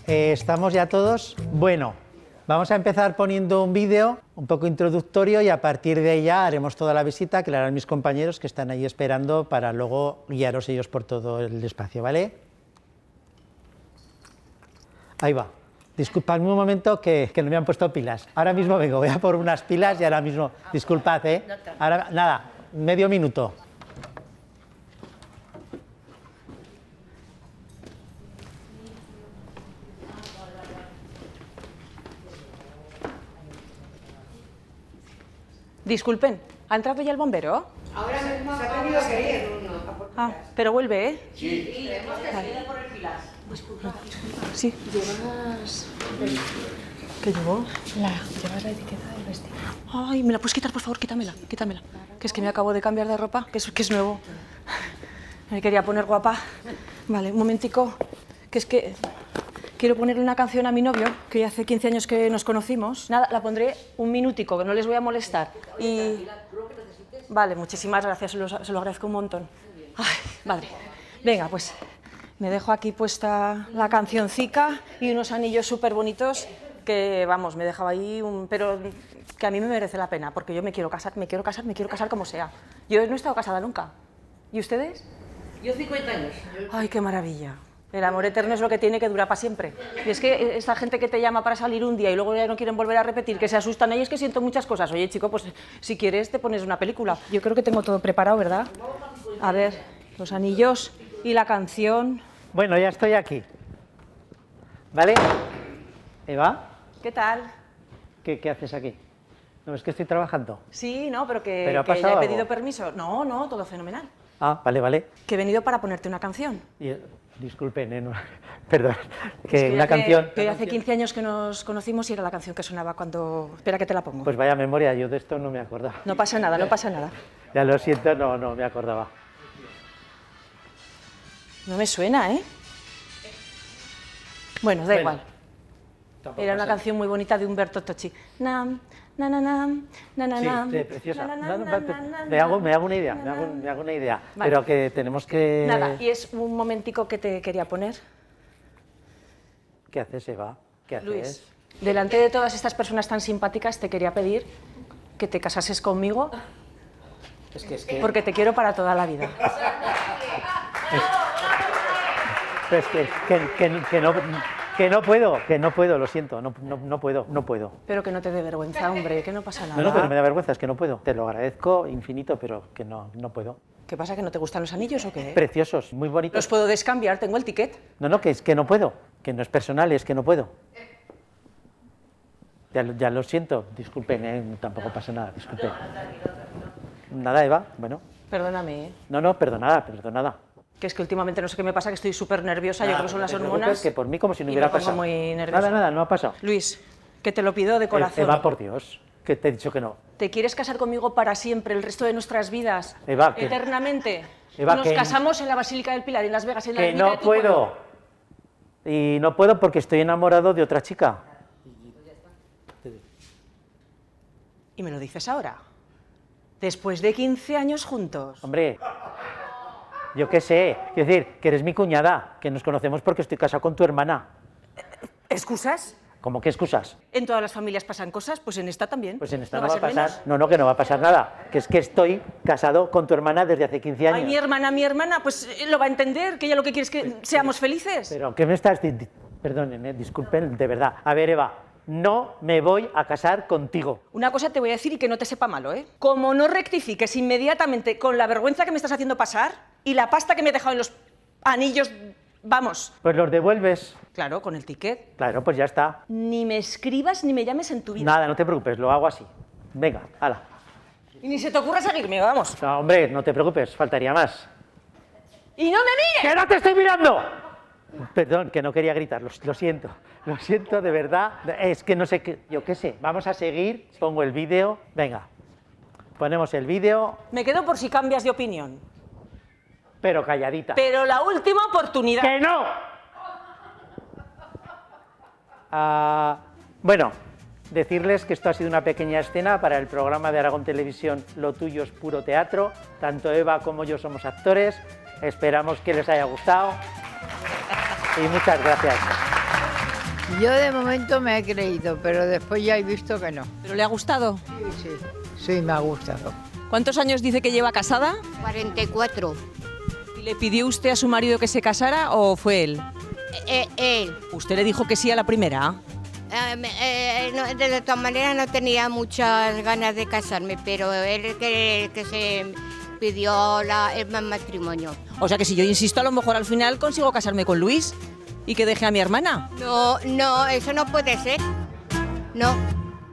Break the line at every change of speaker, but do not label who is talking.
¿Estamos ya todos? Bueno, vamos a empezar poniendo un vídeo un poco introductorio y a partir de ahí ya haremos toda la visita que le harán mis compañeros que están ahí esperando para luego guiaros ellos por todo el espacio, ¿vale? Ahí va. Disculpadme un momento que no me han puesto pilas. Ahora mismo vengo, voy a por unas pilas y ahora mismo... Disculpad, ¿eh? Ahora, nada, medio minuto.
Disculpen, ¿ha entrado ya el bombero?
Ahora mismo se ha tenido que ir uno.
Ah, pero vuelve, ¿eh?
Sí. Creemos que sigue por el Pilar.
Sí.
Llevas...
¿Qué llevó?
Llevas la etiqueta del vestido.
Ay, ¿me la puedes quitar, por favor? Quítamela. Que es que me acabo de cambiar de ropa, que es nuevo. Me quería poner guapa. Vale, un momentico, que es que quiero ponerle una canción a mi novio, que hace 15 años que nos conocimos. Nada, la pondré un minutico, que no les voy a molestar. Y... Vale, muchísimas gracias, se lo agradezco un montón. Ay, madre. Venga, pues me dejo aquí puesta la cancioncica y unos anillos súper bonitos que, vamos, me he dejado ahí, pero que a mí me merece la pena, porque yo me quiero casar como sea. Yo no he estado casada nunca. ¿Y ustedes?
Yo 50 años.
Ay, qué maravilla. El amor eterno es lo que tiene, que dura para siempre. Y es que esta gente que te llama para salir un día y luego ya no quieren volver a repetir, que se asustan, ellos que siento muchas cosas. Oye, chico, pues si quieres te pones una película. Yo creo que tengo todo preparado, ¿verdad? A ver, los anillos y la canción.
Bueno, ya estoy aquí. ¿Vale? Eva,
¿Qué tal?
¿qué haces aquí? ¿No ves que estoy trabajando?
Sí, no, pero que
¿Pero ha
ya
pasado
he pedido
algo?
permiso. No, todo fenomenal.
Ah, vale.
Que he venido para ponerte una canción.
Disculpen, no, perdón, que
Es que
una canción...
Que hace 15 años que nos conocimos y era la canción que sonaba cuando... Espera que te la pongo.
Pues vaya memoria, yo de esto no me acordaba.
No pasa nada, no pasa nada.
Ya lo siento, no me acordaba.
No me suena, ¿eh? Bueno, da igual. Era una canción muy bonita de Umberto Tocci. Nam, na, na, nam, na, na, nam,
Sí, preciosa.
na, na,
No,
na, na, na,
me hago una idea,
na, na.
me hago una idea.
Vale.
Pero que tenemos que...
Nada, y es un momentico que te quería poner.
¿Qué haces, Eva? ¿Qué haces?
Luis, delante de todas estas personas tan simpáticas te quería pedir que te casases conmigo
Es que...
porque te quiero para toda la vida.
Es que no puedo, lo siento, no puedo.
Pero que no te dé vergüenza, hombre, que no pasa nada.
No, pero me da vergüenza, es que no puedo. Te lo agradezco infinito, pero que no puedo.
¿Qué pasa, que no te gustan los anillos o qué?
Preciosos, muy bonitos.
Los puedo descambiar, tengo el ticket.
No, que es que no puedo, que no es personal, es que no puedo. Ya lo siento, disculpen, tampoco pasa nada, disculpen. Nada, Eva, bueno.
Perdóname, ¿eh?
No, perdonada.
Que es que últimamente no sé qué me pasa, que estoy súper nerviosa, yo creo que son las hormonas.
Que por mí como si no
y
hubiera
me pongo
pasado.
muy nerviosa.
Nada, no ha pasado.
Luis, que te lo pido de corazón.
Eva, por Dios, que te he dicho que no.
¿Te quieres casar conmigo para siempre, el resto de nuestras vidas?
Eva, que...
Eternamente.
Eva,
Nos casamos en la Basílica del Pilar, en Las Vegas, en la
Que
ermita
no
de tu pueblo.
puedo. Y no puedo porque estoy enamorado de otra chica.
¿Y me lo dices ahora? Después de 15 años juntos.
Hombre, yo qué sé, quiero decir, que eres mi cuñada, que nos conocemos porque estoy casado con tu hermana.
¿Excusas?
¿Cómo que excusas?
En todas las familias pasan cosas, pues en esta también.
Pues en esta
¿No
no va a
ser
pasar.
menos?
No, que no va a pasar nada. Que es que estoy casado con tu hermana desde hace 15 años.
Ay, mi hermana, pues lo va a entender, que ella lo que quiere es que seamos felices.
Pero, ¿qué me estás...? Perdonen, disculpen, de verdad. A ver, Eva, no me voy a casar contigo.
Una cosa te voy a decir y que no te sepa malo, ¿eh? Como no rectifiques inmediatamente con la vergüenza que me estás haciendo pasar y la pasta que me he dejado en los anillos, vamos.
Pues los devuelves.
Claro, con el ticket.
Claro, pues ya está.
Ni me escribas ni me llames en tu vida.
Nada, no te preocupes, lo hago así. Venga, hala.
Y ni se te ocurra seguirme, vamos.
No, hombre, no te preocupes, faltaría más.
¡Y no me mires!
¡Que no te estoy mirando! Perdón, que no quería gritar, lo siento de verdad. Es que no sé qué, yo qué sé. Vamos a seguir, pongo el vídeo. Venga, ponemos el vídeo,
Me quedo por si cambias de opinión.
pero calladita.
Pero la última oportunidad.
¡Que no! Bueno, decirles que esto ha sido una pequeña escena para el programa de Aragón Televisión Lo tuyo es puro teatro. Tanto Eva como yo somos actores. Esperamos que les haya gustado. Y muchas gracias.
Yo de momento me he creído, pero después ya he visto que no.
¿Pero le ha gustado?
Sí, me ha gustado.
¿Cuántos años dice que lleva casada?
44.
¿Y le pidió usted a su marido que se casara o fue él?
Él.
¿Usted le dijo que sí a la primera?
De todas maneras no tenía muchas ganas de casarme, pero él que se pidió el matrimonio.
O sea que si yo insisto, a lo mejor al final consigo casarme con Luis y que deje a mi hermana.
No, eso no puede ser. No.